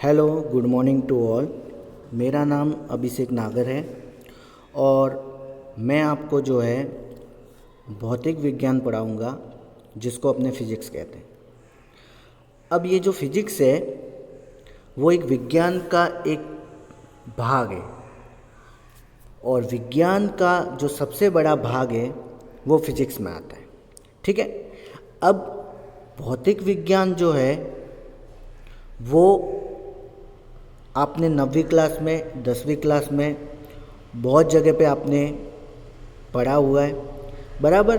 Hello, good morning to all. मेरा नाम अभिषेक नागर है और मैं आपको जो है भौतिक विज्ञान पढ़ाऊँगा, जिसको अपने फिजिक्स कहते हैं। अब ये जो फिजिक्स है वो एक विज्ञान का एक भाग है और विज्ञान का जो सबसे बड़ा भाग है वो फिजिक्स में आता है। ठीक है। अब भौतिक विज्ञान जो है वो आपने 9वीं क्लास में 10वीं क्लास में बहुत जगह पे आपने पढ़ा हुआ है, बराबर।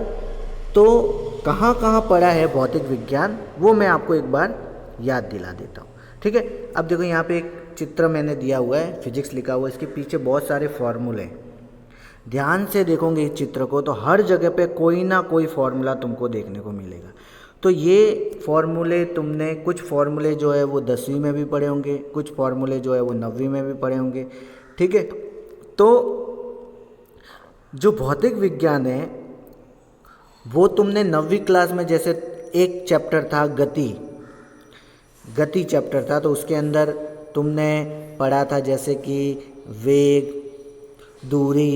तो कहाँ कहाँ पढ़ा है भौतिक विज्ञान, वो मैं आपको एक बार याद दिला देता हूँ। ठीक है। अब देखो यहाँ पे एक चित्र मैंने दिया हुआ है, फिजिक्स लिखा हुआ है, इसके पीछे बहुत सारे फॉर्मूले हैं। ध्यान से देखोगे इस चित्र को तो हर जगह पे कोई ना कोई फॉर्मूला तुमको देखने को मिलेगा। तो ये फॉर्मूले तुमने कुछ फॉर्मूले जो है वो 10वीं में भी पढ़े होंगे, कुछ फॉर्मूले जो है वो 9वीं में भी पढ़े होंगे। ठीक है। तो जो भौतिक विज्ञान है वो तुमने 9वीं क्लास में, जैसे एक चैप्टर था गति चैप्टर था, तो उसके अंदर तुमने पढ़ा था जैसे कि वेग, दूरी,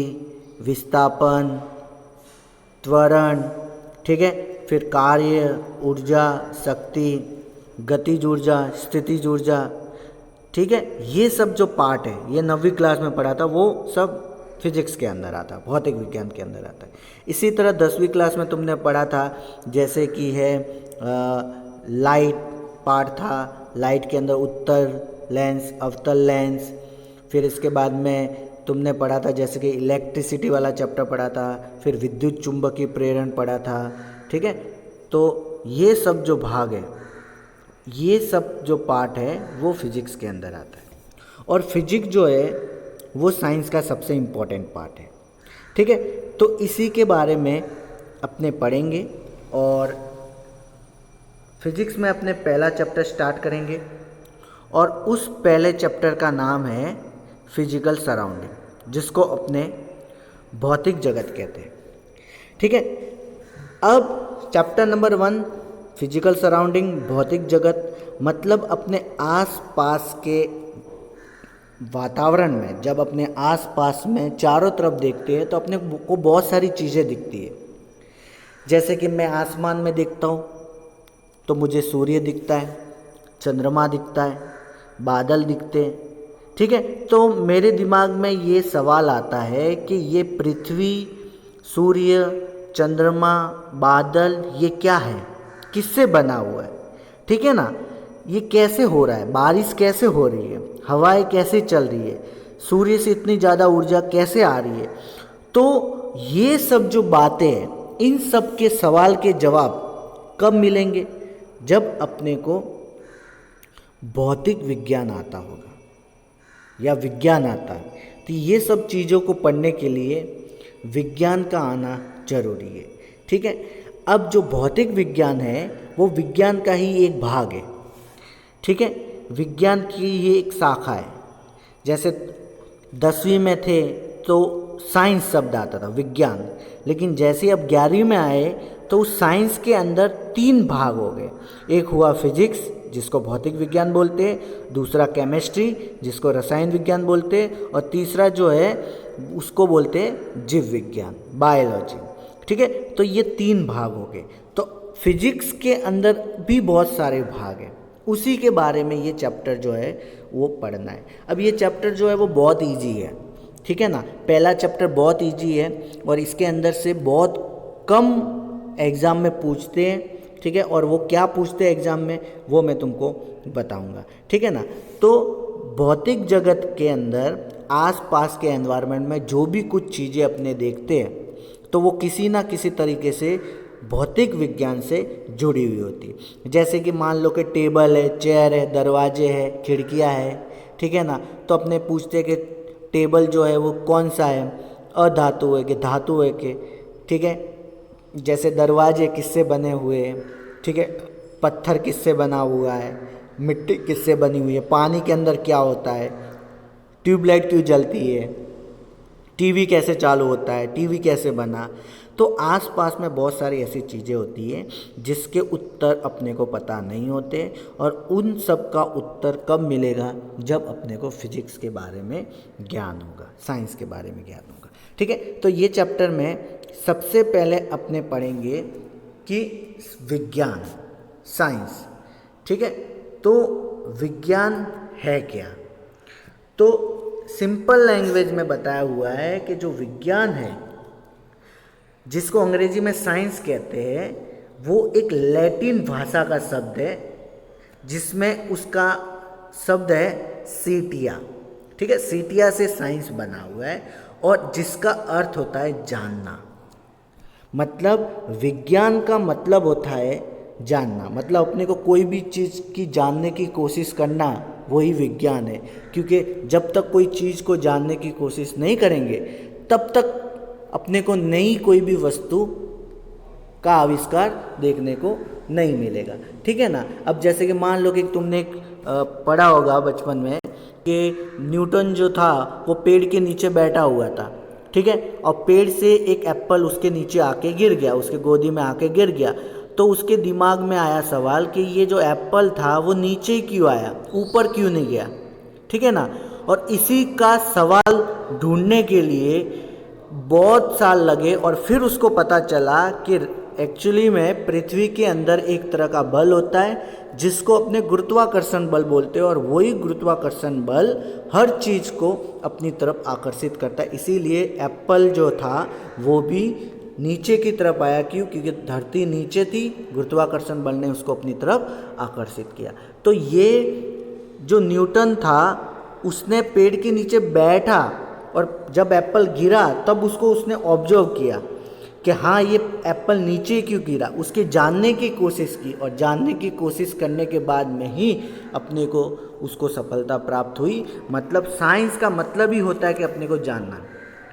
विस्थापन, त्वरण। ठीक है। फिर कार्य, ऊर्जा, शक्ति, गतिज ऊर्जा, स्थितिज ऊर्जा। ठीक है। ये सब जो पार्ट है ये 9वीं क्लास में पढ़ा था, वो सब फिजिक्स के अंदर आता है, भौतिक विज्ञान के अंदर आता है। इसी तरह 10वीं क्लास में तुमने पढ़ा था जैसे कि है लाइट पार्ट था, लाइट के अंदर उत्तल लेंस, अवतल लेंस। फिर इसके बाद में तुमने पढ़ा था जैसे कि इलेक्ट्रिसिटी वाला चैप्टर पढ़ा था, फिर विद्युत चुंबकीय प्रेरण पढ़ा था। ठीक है। तो ये सब जो भाग है, ये सब जो पार्ट है वो फिजिक्स के अंदर आता है और फिजिक्स जो है वो साइंस का सबसे इम्पोर्टेंट पार्ट है। ठीक है। तो इसी के बारे में अपने पढ़ेंगे और फिजिक्स में अपने पहला चैप्टर स्टार्ट करेंगे और उस पहले चैप्टर का नाम है फिजिकल सराउंडिंग, जिसको अपने भौतिक जगत कहते हैं। ठीक है। अब चैप्टर नंबर 1 फिजिकल सराउंडिंग, भौतिक जगत, मतलब अपने आसपास के वातावरण में, जब अपने आसपास में चारों तरफ देखते हैं तो अपने को बहुत सारी चीज़ें दिखती है। जैसे कि मैं आसमान में देखता हूँ तो मुझे सूर्य दिखता है, चंद्रमा दिखता है, बादल दिखते हैं। ठीक है। तो मेरे दिमाग में ये सवाल आता है कि ये पृथ्वी, सूर्य, चंद्रमा, बादल, ये क्या है, किससे बना हुआ है। ठीक है ना। ये कैसे हो रहा है, बारिश कैसे हो रही है, हवाएं कैसे चल रही है, सूर्य से इतनी ज़्यादा ऊर्जा कैसे आ रही है। तो ये सब जो बातें हैं, इन सब के सवाल के जवाब कब मिलेंगे, जब अपने को भौतिक विज्ञान आता होगा या विज्ञान आता है। तो ये सब चीज़ों को पढ़ने के लिए विज्ञान का आना जरूरी है। ठीक है। अब जो भौतिक विज्ञान है वो विज्ञान का ही एक भाग है। ठीक है। विज्ञान की ये एक शाखा है। जैसे 10वीं में थे तो साइंस शब्द आता था, विज्ञान, लेकिन जैसे अब 11वीं में आए तो उस साइंस के अंदर 3 भाग हो गए। एक हुआ फिजिक्स, जिसको भौतिक विज्ञान बोलते हैं, दूसरा केमिस्ट्री, जिसको रसायन विज्ञान बोलते हैं, और तीसरा जो है उसको बोलते हैं जीव विज्ञान, बायोलॉजी। ठीक है। तो ये 3 भाग हो गए। तो फिजिक्स के अंदर भी बहुत सारे भाग हैं, उसी के बारे में ये चैप्टर जो है वो पढ़ना है। अब ये चैप्टर जो है वो बहुत ईजी है। ठीक है ना। पहला चैप्टर बहुत ईजी है और इसके अंदर से बहुत कम एग्ज़ाम में पूछते हैं। ठीक है। और वो क्या पूछते हैं एग्ज़ाम में वो मैं तुमको बताऊंगा। ठीक है ना। तो भौतिक जगत के अंदर आसपास के एनवायरनमेंट में जो भी कुछ चीज़ें अपने देखते हैं तो वो किसी ना किसी तरीके से भौतिक विज्ञान से जुड़ी हुई होती है। जैसे कि मान लो कि टेबल है, चेयर है, दरवाजे है, खिड़कियां है। ठीक है ना। तो अपने पूछते हैं कि टेबल जो है वो कौन सा है, अधातु है कि धातु है कि। ठीक है। जैसे दरवाजे किससे बने हुए हैं। ठीक है। पत्थर किससे बना हुआ है, मिट्टी किससे बनी हुई है, पानी के अंदर क्या होता है, ट्यूबलाइट क्यों जलती है, टीवी कैसे चालू होता है, टीवी कैसे बना। तो आसपास में बहुत सारी ऐसी चीज़ें होती हैं जिसके उत्तर अपने को पता नहीं होते, और उन सब का उत्तर कब मिलेगा, जब अपने को फिजिक्स के बारे में ज्ञान होगा, साइंस के बारे में ज्ञान होगा। ठीक है, तो ये चैप्टर में सबसे पहले अपने पढ़ेंगे कि विज्ञान, साइंस। ठीक है, तो विज्ञान है क्या। तो सिंपल लैंग्वेज में बताया हुआ है कि जो विज्ञान है, जिसको अंग्रेजी में साइंस कहते हैं, वो एक लैटिन भाषा का शब्द है, जिसमें उसका शब्द है सीटिया। ठीक है, सीटिया से साइंस बना हुआ है, और जिसका अर्थ होता है जानना। मतलब विज्ञान का मतलब होता है जानना, मतलब अपने को कोई भी चीज़ की जानने की कोशिश करना, वही विज्ञान है। क्योंकि जब तक कोई चीज़ को जानने की कोशिश नहीं करेंगे, तब तक अपने को नई कोई भी वस्तु का आविष्कार देखने को नहीं मिलेगा। ठीक है ना। अब जैसे कि मान लो कि तुमने पढ़ा होगा बचपन में कि न्यूटन जो था वो पेड़ के नीचे बैठा हुआ था। ठीक है, और पेड़ से एक एप्पल उसके नीचे आके गिर गया, उसके गोदी में आके गिर गया। तो उसके दिमाग में आया सवाल कि ये जो एप्पल था वो नीचे क्यों आया, ऊपर क्यों नहीं गया। ठीक है ना। और इसी का सवाल ढूंढने के लिए बहुत साल लगे, और फिर उसको पता चला कि एक्चुअली में पृथ्वी के अंदर एक तरह का बल होता है जिसको अपने गुरुत्वाकर्षण बल बोलते हैं, और वही गुरुत्वाकर्षण बल हर चीज़ को अपनी तरफ आकर्षित करता है। इसीलिए एप्पल जो था वो भी नीचे की तरफ आया। क्यों? क्योंकि धरती नीचे थी, गुरुत्वाकर्षण बल ने उसको अपनी तरफ आकर्षित किया। तो ये जो न्यूटन था उसने पेड़ के नीचे बैठा, और जब एप्पल गिरा तब उसको उसने ऑब्जर्व किया कि हाँ ये एप्पल नीचे क्यों गिरा। उसके जानने की कोशिश की, और जानने की कोशिश करने के बाद में ही अपने को उसको सफलता प्राप्त हुई। मतलब साइंस का मतलब ही होता है कि अपने को जानना।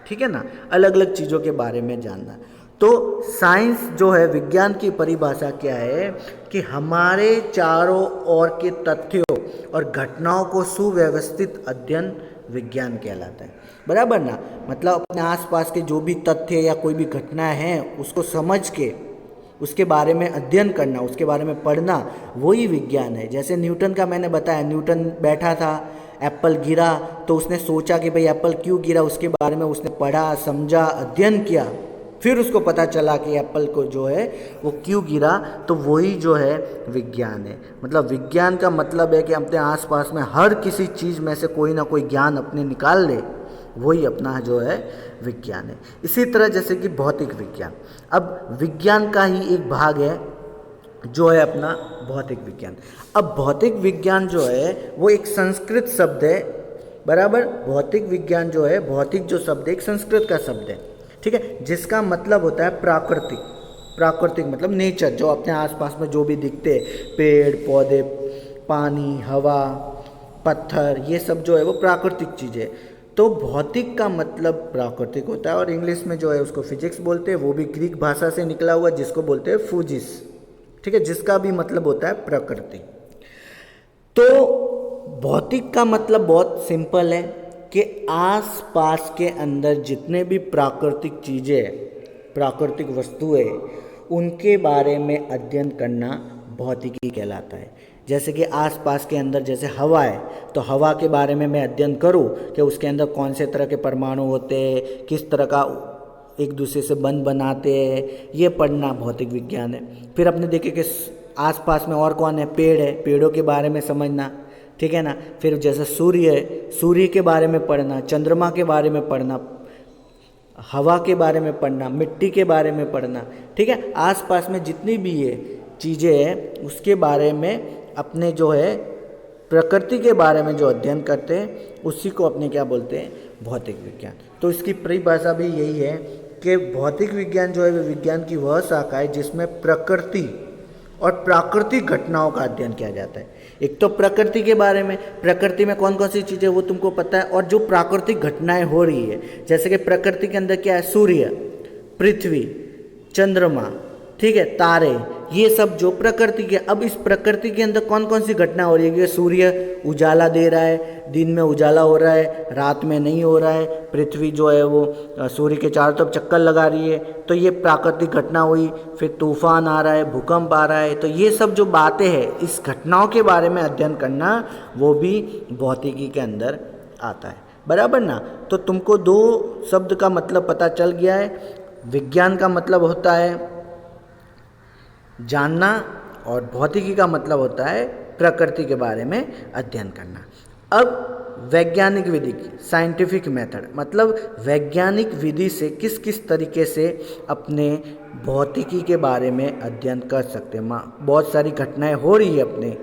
ठीक है ना, अलग अलग चीज़ों के बारे में जानना। तो साइंस जो है, विज्ञान की परिभाषा क्या है कि हमारे चारों ओर के तथ्यों और घटनाओं को सुव्यवस्थित अध्ययन विज्ञान कहलाता है। बराबर ना। मतलब अपने आसपास के जो भी तथ्य या कोई भी घटना है उसको समझ के उसके बारे में अध्ययन करना, उसके बारे में पढ़ना, वही विज्ञान है। जैसे न्यूटन का मैंने बताया, न्यूटन बैठा था, एप्पल गिरा, तो उसने सोचा कि भाई एप्पल क्यों गिरा, उसके बारे में उसने पढ़ा, समझा, अध्ययन किया, फिर उसको पता चला कि एप्पल को जो है वो क्यों गिरा। तो वही जो है विज्ञान है। मतलब विज्ञान का मतलब है कि अपने आसपास में हर किसी चीज़ में से कोई ना कोई ज्ञान अपने निकाल ले, वही अपना जो है विज्ञान है। इसी तरह जैसे कि भौतिक विज्ञान, अब विज्ञान का ही एक भाग है जो है अपना भौतिक विज्ञान। अब भौतिक विज्ञान जो है वो एक संस्कृत शब्द है। बराबर, भौतिक विज्ञान जो है, भौतिक जो शब्द है एक संस्कृत का शब्द है। ठीक है, जिसका मतलब होता है प्राकृतिक। प्राकृतिक मतलब नेचर, जो अपने आसपास में जो भी दिखते हैं, पेड़ पौधे, पानी, हवा, पत्थर, ये सब जो है वो प्राकृतिक चीज़ें। तो भौतिक का मतलब प्राकृतिक होता है, और इंग्लिश में जो है उसको फिजिक्स बोलते हैं। वो भी ग्रीक भाषा से निकला हुआ, जिसको बोलते हैं फूजिस। ठीक है, जिसका भी मतलब होता है प्रकृति। तो भौतिक का मतलब बहुत सिंपल है कि आसपास के अंदर जितने भी प्राकृतिक चीज़ें, प्राकृतिक वस्तुएं, उनके बारे में अध्ययन करना भौतिकी कहलाता है। जैसे कि आसपास के अंदर जैसे हवा है, तो हवा के बारे में मैं अध्ययन करूं कि उसके अंदर कौन से तरह के परमाणु होते हैं, किस तरह का एक दूसरे से बंध बनाते हैं, ये पढ़ना भौतिक विज्ञान है। फिर अपने देखे कि आसपास में और कौन है, पेड़ है, पेड़ों के बारे में समझना। ठीक है ना। फिर जैसे सूर्य है, सूर्य के बारे में पढ़ना, चंद्रमा के बारे में पढ़ना, हवा के बारे में पढ़ना, मिट्टी के बारे में पढ़ना। ठीक है, आसपास में जितनी भी ये चीज़ें हैं उसके बारे में, अपने जो है प्रकृति के बारे में जो अध्ययन करते हैं उसी को अपने क्या बोलते हैं, भौतिक विज्ञान। तो इसकी परिभाषा भी यही है कि भौतिक विज्ञान जो है वो विज्ञान की वह शाखा है जिसमें प्रकृति और प्राकृतिक घटनाओं का अध्ययन किया जाता है। एक तो प्रकृति के बारे में, प्रकृति में कौन कौन सी चीज़ें वो तुमको पता है, और जो प्राकृतिक घटनाएं हो रही है, जैसे कि प्रकृति के अंदर क्या है, सूर्य, पृथ्वी, चंद्रमा, ठीक है, तारे, ये सब जो प्रकृति के, अब इस प्रकृति के अंदर कौन कौन सी घटना हो रही है? सूर्य उजाला दे रहा है, दिन में उजाला हो रहा है, रात में नहीं हो रहा है, पृथ्वी जो है वो सूर्य के चारों तरफ चक्कर लगा रही है, तो ये प्राकृतिक घटना हुई। फिर तूफान आ रहा है, भूकंप आ रहा है, तो ये सब जो बातें हैं, इस घटनाओं के बारे में अध्ययन करना वो भी भौतिकी के अंदर आता है, बराबर ना। तो तुमको दो शब्द का मतलब पता चल गया है। विज्ञान का मतलब होता है जानना और भौतिकी का मतलब होता है प्रकृति के बारे में अध्ययन करना। अब वैज्ञानिक विधि, साइंटिफिक मेथड, मतलब वैज्ञानिक विधि से किस किस तरीके से अपने भौतिकी के बारे में अध्ययन कर सकते हैं। बहुत सारी घटनाएं हो रही है अपने,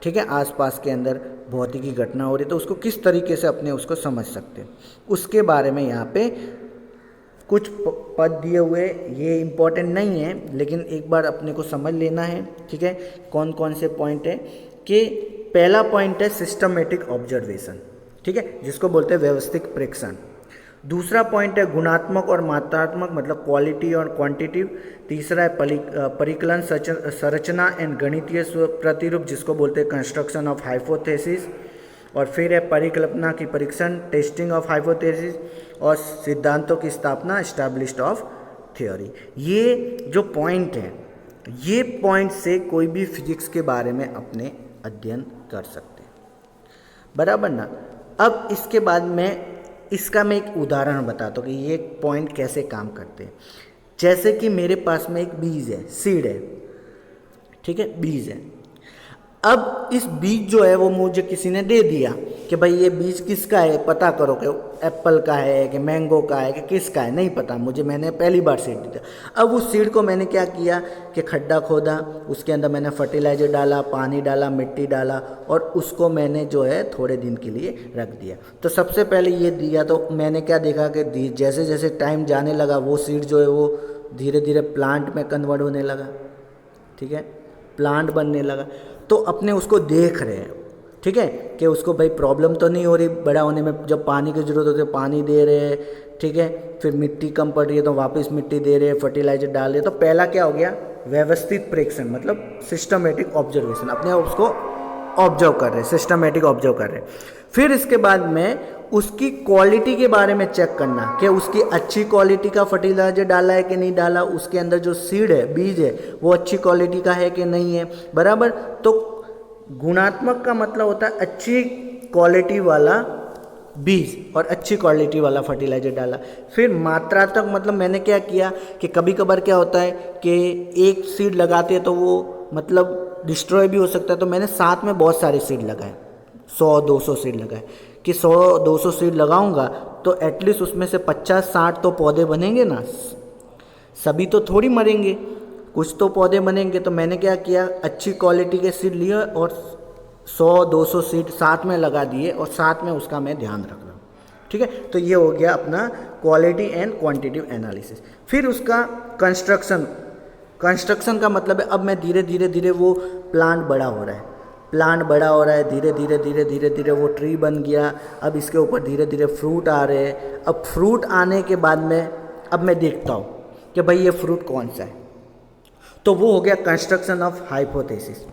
ठीक है, आसपास के अंदर भौतिकी घटना हो रही है, तो उसको किस तरीके से अपने उसको समझ सकते हैं, उसके बारे में यहाँ पे कुछ पद दिए हुए। ये इम्पोर्टेंट नहीं है, लेकिन एक बार अपने को समझ लेना है, ठीक है। कौन कौन से पॉइंट है कि पहला पॉइंट है सिस्टमेटिक ऑब्जर्वेशन, ठीक है, जिसको बोलते हैं व्यवस्थित प्रेक्षण। दूसरा पॉइंट है गुणात्मक और मात्रात्मक, मतलब क्वालिटी और क्वांटिटिव। तीसरा है परिकलन संरचना एंड गणितीय प्रतिरूप, जिसको बोलते हैं कंस्ट्रक्शन ऑफ हाइपोथेसिस। और फिर है परिकल्पना की परीक्षण, टेस्टिंग ऑफ हाइपोथेसिस। और सिद्धांतों की स्थापना, एस्टैब्लिश्ड ऑफ थ्योरी। ये जो पॉइंट है, ये पॉइंट से कोई भी फिजिक्स के बारे में अपने अध्ययन कर सकते हैं, बराबर ना। अब इसके बाद इसका मैं एक उदाहरण बताता हूँ कि ये पॉइंट कैसे काम करते हैं। जैसे कि मेरे पास में एक बीज है, सीड है, ठीक है, बीज है। अब इस बीज जो है वो मुझे किसी ने दे दिया कि भाई ये बीज किसका है, पता करो कि एप्पल का है कि मैंगो का है कि किसका है, नहीं पता मुझे, मैंने पहली बार सीड दिया। अब उस सीड को मैंने क्या किया कि खड्डा खोदा, उसके अंदर मैंने फर्टिलाइजर डाला, पानी डाला, मिट्टी डाला, और उसको मैंने जो है थोड़े दिन के लिए रख दिया। तो सबसे पहले ये दिया, तो मैंने क्या देखा कि जैसे जैसे टाइम जाने लगा वो सीड जो है वो धीरे धीरे प्लांट में कन्वर्ट होने लगा, ठीक है, प्लांट बनने लगा। तो अपने उसको देख रहे हैं, ठीक है, कि उसको भाई प्रॉब्लम तो नहीं हो रही बड़ा होने में, जब पानी की ज़रूरत होती है पानी दे रहे हैं, ठीक है, फिर मिट्टी कम पड़ रही है तो वापस मिट्टी दे रहे हैं, फर्टिलाइजर डाल रहे हैं। तो पहला क्या हो गया, व्यवस्थित प्रेक्षण, मतलब सिस्टमेटिक ऑब्जर्वेशन, अपने उसको ऑब्जर्व कर रहे हैं, सिस्टमेटिक ऑब्जर्व कर रहे हैं। फिर इसके बाद में उसकी क्वालिटी के बारे में चेक करना कि उसकी अच्छी क्वालिटी का फर्टिलाइजर डाला है कि नहीं डाला, उसके अंदर जो सीड है, बीज है, वो अच्छी क्वालिटी का है कि नहीं है, बराबर। तो गुणात्मक का मतलब होता है अच्छी क्वालिटी वाला बीज और अच्छी क्वालिटी वाला फर्टिलाइजर डाला। फिर मात्रात्मक मतलब मैंने क्या किया कि कभी कभार क्या होता है कि एक सीड लगाते हैं तो वो मतलब डिस्ट्रॉय भी हो सकता है, तो मैंने साथ में बहुत सारे सीड लगाए, 100-200 सीड लगाए कि 100-200 सीड लगाऊंगा तो एटलीस्ट उसमें से 50-60 तो पौधे बनेंगे ना, सभी तो थोड़ी मरेंगे, कुछ तो पौधे बनेंगे। तो मैंने क्या किया, अच्छी क्वालिटी के सीड लिए और 100-200 सीड साथ में लगा दिए और साथ में उसका मैं ध्यान रख रहा हूँ, ठीक है। तो ये हो गया अपना क्वालिटी एंड क्वांटिटिव एनालिसिस। फिर उसका कंस्ट्रक्शन का मतलब है अब मैं धीरे धीरे वो प्लांट बड़ा हो रहा है, धीरे धीरे वो ट्री बन गया। अब इसके ऊपर धीरे धीरे फ्रूट आ रहे हैं। अब फ्रूट आने के बाद में अब मैं देखता हूँ कि भाई ये फ्रूट कौन सा है, तो वो हो गया कंस्ट्रक्शन ऑफ हाइपोथेसिस।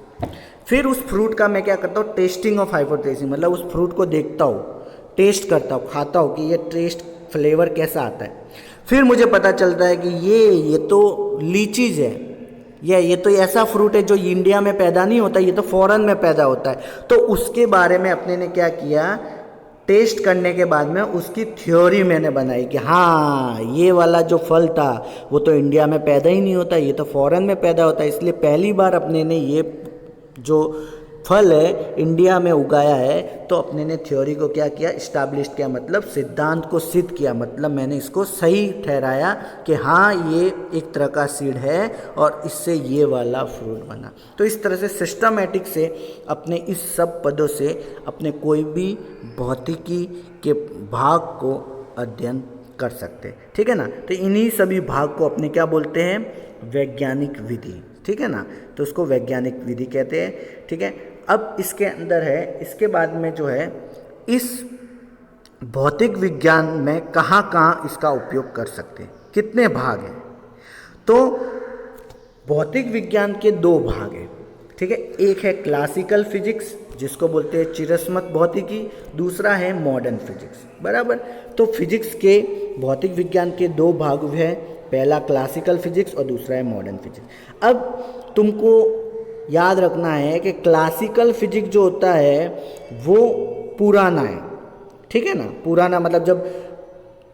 फिर उस फ्रूट का मैं क्या करता हूँ, टेस्टिंग ऑफ हाइपोथेसिस, मतलब उस फ्रूट को देखता हूँ, टेस्ट करता हूँ, खाता हूँ कि ये टेस्ट फ्लेवर कैसा आता है। फिर मुझे पता चलता है कि ये तो लीचीज है, ये तो ऐसा फ्रूट है जो इंडिया में पैदा नहीं होता, ये तो फॉरेन में पैदा होता है। तो उसके बारे में अपने ने क्या किया, टेस्ट करने के बाद में उसकी थ्योरी मैंने बनाई कि हाँ ये वाला जो फल था वो तो इंडिया में पैदा ही नहीं होता, ये तो फॉरेन में पैदा होता है। इसलिए पहली बार अपने ने ये जो फल है इंडिया में उगाया है, तो अपने ने थ्योरी को क्या किया, इस्टेब्लिश किया, मतलब सिद्धांत को सिद्ध किया, मतलब मैंने इसको सही ठहराया कि हाँ ये एक तरह का सीड है और इससे ये वाला फ्रूट बना। तो इस तरह से सिस्टमेटिक से अपने इस सब पदों से अपने कोई भी भौतिकी के भाग को अध्ययन कर सकते, ठीक है ना। तो इन्हीं सभी भाग को अपने क्या बोलते हैं, वैज्ञानिक विधि, ठीक है ना। तो उसको वैज्ञानिक विधि कहते हैं, ठीक है। अब इसके अंदर है, इसके बाद में जो है इस भौतिक विज्ञान में कहाँ कहाँ इसका उपयोग कर सकते हैं, कितने भाग हैं। तो भौतिक विज्ञान के दो भाग हैं, ठीक है। एक है क्लासिकल फिजिक्स जिसको बोलते हैं चिरस्मत भौतिकी, दूसरा है मॉडर्न फिजिक्स, बराबर। तो फिजिक्स के भौतिक विज्ञान के दो भाग हैं, पहला क्लासिकल फिजिक्स और दूसरा है मॉडर्न फिजिक्स। अब तुमको याद रखना है कि क्लासिकल फिजिक्स जो होता है वो पुराना है, ठीक है ना। पुराना मतलब जब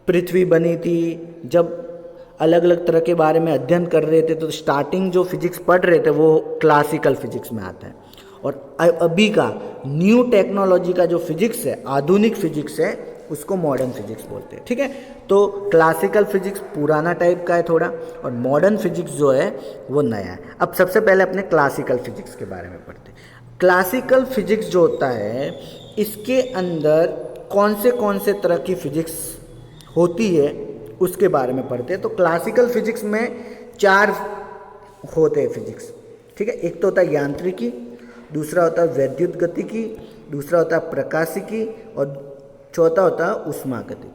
पृथ्वी बनी थी, जब अलग अलग तरह के बारे में अध्ययन कर रहे थे, तो स्टार्टिंग जो फिजिक्स पढ़ रहे थे वो क्लासिकल फिजिक्स में आता है। और अभी का न्यू टेक्नोलॉजी का जो फिजिक्स है, आधुनिक फिजिक्स है, उसको मॉडर्न फिजिक्स बोलते हैं, ठीक है। तो क्लासिकल फिजिक्स पुराना टाइप का है थोड़ा, और मॉडर्न फिजिक्स जो है वो नया है। अब सबसे पहले अपने क्लासिकल फिजिक्स के बारे में पढ़ते हैं। क्लासिकल फिजिक्स जो होता है, इसके अंदर कौन से तरह की फिजिक्स होती है उसके बारे में पढ़ते हैं। तो क्लासिकल फिजिक्स में 4 होते हैं फिजिक्स, ठीक है। एक तो होता है यांत्रिकी, दूसरा होता है वैद्युत गतिकी, दूसरा होता है प्रकाशिकी और चौथा होता है ऊष्मागतिकी।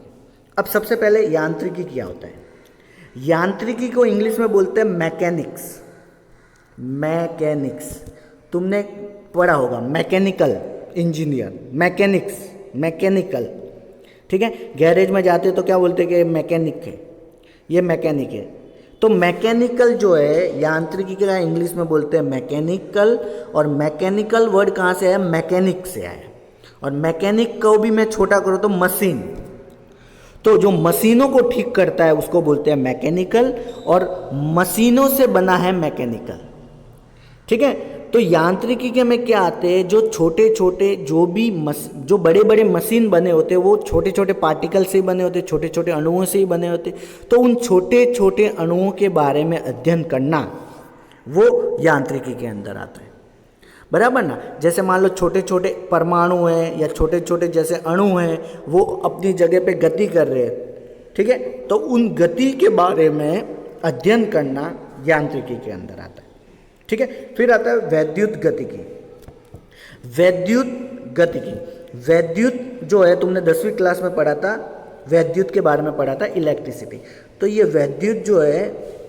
अब सबसे पहले यांत्रिकी क्या होता है। यांत्रिकी को इंग्लिश में बोलते हैं मैकेनिक्स। मैकेनिक्स तुमने पढ़ा होगा, मैकेनिकल इंजीनियर, मैकेनिक्स, मैकेनिकल, ठीक है। गैरेज में जाते तो क्या बोलते हैं कि मैकेनिक है, ये मैकेनिक है। तो मैकेनिकल जो है, यांत्रिकी का इंग्लिश में बोलते हैं मैकेनिकल, और मैकेनिकल वर्ड कहाँ से आया, मैकेनिक से आया। और मैकेनिक को भी मैं छोटा करूँ तो मशीन, तो जो मशीनों को ठीक करता है उसको बोलते हैं मैकेनिकल, और मशीनों से बना है मैकेनिकल, ठीक है। तो यांत्रिकी के में क्या आते हैं, जो छोटे छोटे जो बड़े बड़े मशीन बने होते हैं वो छोटे छोटे पार्टिकल से ही बने होते, छोटे छोटे अणुओं से ही बने होते। तो उन छोटे छोटे अणुओं के बारे में अध्ययन करना वो यांत्रिकी के अंदर आता है, बराबर ना। जैसे मान लो छोटे छोटे परमाणु हैं या छोटे छोटे जैसे अणु हैं, वो अपनी जगह पे गति कर रहे हैं, ठीक है। तो उन गति के बारे में अध्ययन करना यांत्रिकी के अंदर आता है, ठीक है। फिर आता है वैद्युत गतिकी। वैद्युत गतिकी, वैद्युत जो है तुमने 10वीं क्लास में पढ़ा था, वैद्युत के बारे में पढ़ा था, इलेक्ट्रिसिटी। तो ये वैद्युत जो है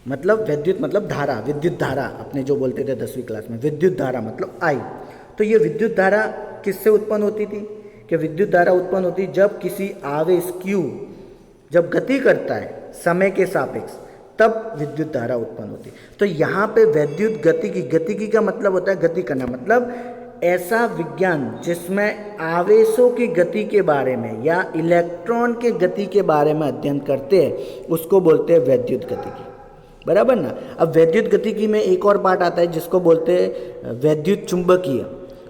मतलब वैद्युत मतलब धारा, विद्युत धारा अपने जो बोलते थे 10वीं क्लास में, विद्युत धारा मतलब आई। तो ये विद्युत धारा किससे उत्पन्न होती थी, कि विद्युत धारा उत्पन्न होती जब किसी आवेश Q जब गति करता है समय के सापेक्ष, तब विद्युत धारा उत्पन्न होती है। तो यहाँ पे वैद्युत गतिकी, गतिकी का मतलब होता है गति करना, मतलब ऐसा विज्ञान जिसमें आवेशों की गति के बारे में या इलेक्ट्रॉन के गति के बारे में अध्ययन करते हैं, उसको बोलते हैं वैद्युत गतिकी, बराबर ना। अब वैद्युत गतिकी में एक और पार्ट आता है जिसको बोलते हैं वैद्युत चुंबकीय।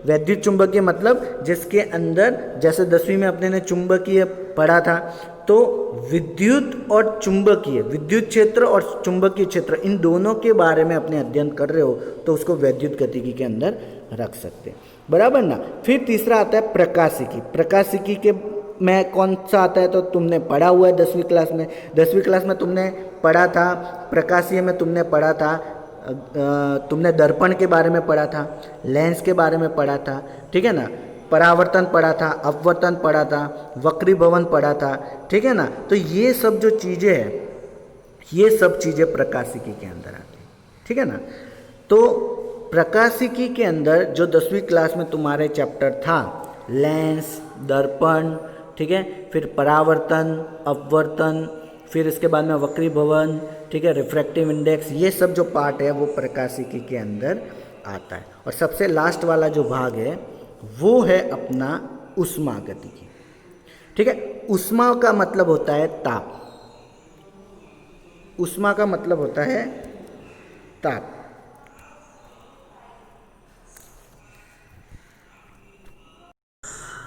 वैद्युत चुंबकीय मतलब जिसके अंदर, जैसे 10वीं में अपने ने चुंबकीय पढ़ा था, तो विद्युत और चुंबकीय, विद्युत क्षेत्र और चुंबकीय क्षेत्र, इन दोनों के बारे में अपने अध्ययन कर रहे हो तो उसको वैद्युत गतिकी के अंदर रख सकते हैं, बराबर ना। फिर तीसरा आता है प्रकाशिकी। प्रकाशिकी के में कौन सा आता है, तो तुमने पढ़ा हुआ है 10वीं क्लास में। 10वीं क्लास में तुमने पढ़ा था, प्रकाशीय में तुमने पढ़ा था, तुमने दर्पण के बारे में पढ़ा था, लेंस के बारे में पढ़ा था, ठीक है ना। परावर्तन पढ़ा था, अपवर्तन पढ़ा था, वक्रीभवन पढ़ा था, ठीक है ना। तो ये सब जो चीज़ें हैं, ये सब चीज़ें प्रकाशिकी के अंदर आती हैं, ठीक है ना। तो प्रकाशिकी के अंदर जो 10वीं क्लास में तुम्हारे चैप्टर था, लेंस, दर्पण, ठीक है, फिर परावर्तन, अपवर्तन, फिर इसके बाद में वक्रीभवन, ठीक है, रिफ्रैक्टिव इंडेक्स, ये सब जो पार्ट है वो प्रकाशिकी के अंदर आता है। और सबसे लास्ट वाला जो भाग है वो है अपना ऊष्मागतिकी, ठीक है। ऊष्मा का मतलब होता है ताप, ऊष्मा का मतलब होता है ताप।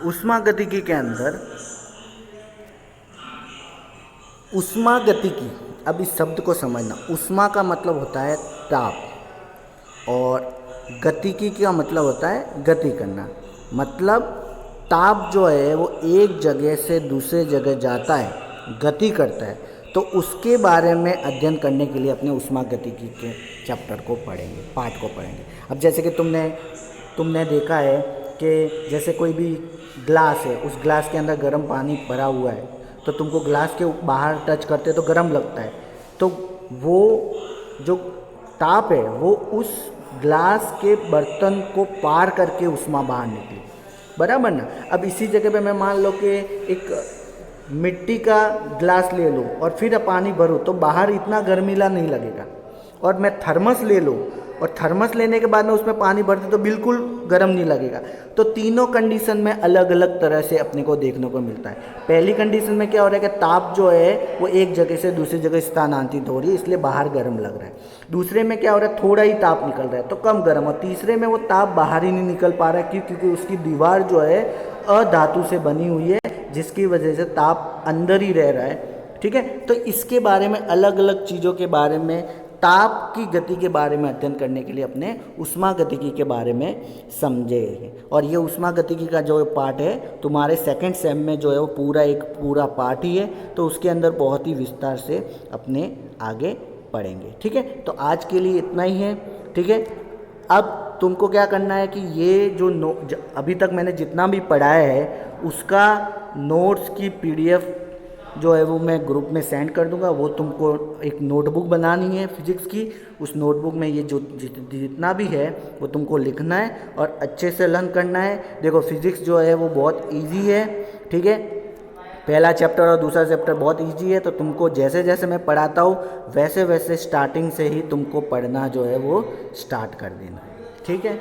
ऊष्मागतिकी के अंदर ऊष्मागतिकी, अब इस शब्द को समझना, ऊष्मा का मतलब होता है ताप और गतिकी का मतलब होता है गति करना। मतलब ताप जो है वो एक जगह से दूसरे जगह जाता है, गति करता है, तो उसके बारे में अध्ययन करने के लिए अपने ऊष्मागतिकी के चैप्टर को पढ़ेंगे, पार्ट को पढ़ेंगे। अब जैसे कि तुमने देखा है कि जैसे कोई भी ग्लास है, उस ग्लास के अंदर गर्म पानी भरा हुआ है, तो तुमको ग्लास के बाहर टच करते तो गर्म लगता है, तो वो जो ताप है वो उस ग्लास के बर्तन को पार करके उष्मा बाहर निकली, बराबर ना। अब इसी जगह पे मैं मान लो कि एक मिट्टी का ग्लास ले लूँ और फिर पानी भरूँ तो बाहर इतना गर्मीला नहीं लगेगा। और मैं थर्मस ले लूँ और थर्मस लेने के बाद में उसमें पानी भरते तो बिल्कुल गर्म नहीं लगेगा। तो तीनों कंडीशन में अलग अलग तरह से अपने को देखने को मिलता है। पहली कंडीशन में क्या हो रहा है कि ताप जो है वो एक जगह से दूसरी जगह स्थानांतरित हो रही है, इसलिए बाहर गर्म लग रहा है। दूसरे में क्या हो रहा है, थोड़ा ही ताप निकल रहा है तो कम गर्म। और तीसरे में वो ताप बाहर ही नहीं निकल पा रहा है, क्योंकि उसकी दीवार जो है अधातु से बनी हुई है, जिसकी वजह से ताप अंदर ही रह रहा है। ठीक है, तो इसके बारे में अलग अलग चीज़ों के बारे में, ताप की गति के बारे में अध्ययन करने के लिए अपने उष्मागतिकी के बारे में समझे। और ये उष्मागतिकी का जो पार्ट है तुम्हारे सेकंड सेम में जो है वो पूरा एक पूरा पार्ट ही है, तो उसके अंदर बहुत ही विस्तार से अपने आगे पढ़ेंगे। ठीक है, तो आज के लिए इतना ही है। ठीक है, अब तुमको क्या करना है कि ये जो अभी तक मैंने जितना भी पढ़ाया है उसका नोट्स की PDF जो है वो मैं ग्रुप में सेंड कर दूंगा। वो तुमको एक नोटबुक बनानी है फिजिक्स की, उस नोटबुक में ये जो जितना भी है वो तुमको लिखना है और अच्छे से लर्न करना है। देखो फिजिक्स जो है वो बहुत इजी है। ठीक है, पहला चैप्टर और दूसरा चैप्टर बहुत इजी है, तो तुमको जैसे जैसे मैं पढ़ाता हूँ वैसे वैसे स्टार्टिंग से ही तुमको पढ़ना जो है वो स्टार्ट कर देना है। ठीक है।